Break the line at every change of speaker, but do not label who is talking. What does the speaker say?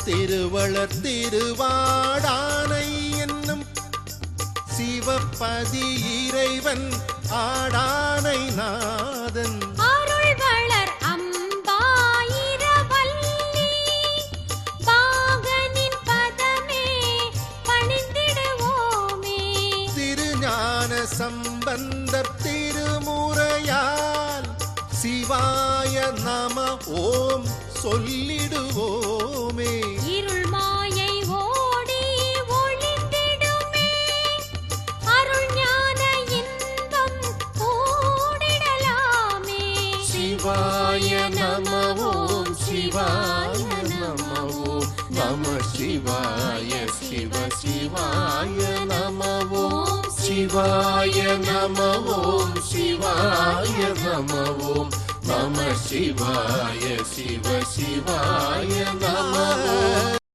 திருவளர் திருவாடானை என்னும் சிவபதி இறைவன் ஆடானை நாதன்
அருள் வளர் அம்பாயிரவல்லி பாகனின் பதமே பணிந்திடுவோமே.
திருஞான சம்பந்தர் திருமுறையால் சிவாய நம ஓம் சொல்லிடுவோமே.
இருள் மாயை ஓடி ஒளிந்திடுமே, அருள் ஞான இன்பம் கூடிடலாமே.
சிவாய நம ஓம் சிவாய நம ஓம் நம சிவாய சிவ சிவாய நம ஓம் சிவாய நம ஓம் சிவாய நம ஓம் நம சிவாய சிவ சிவாய நம ஓம்.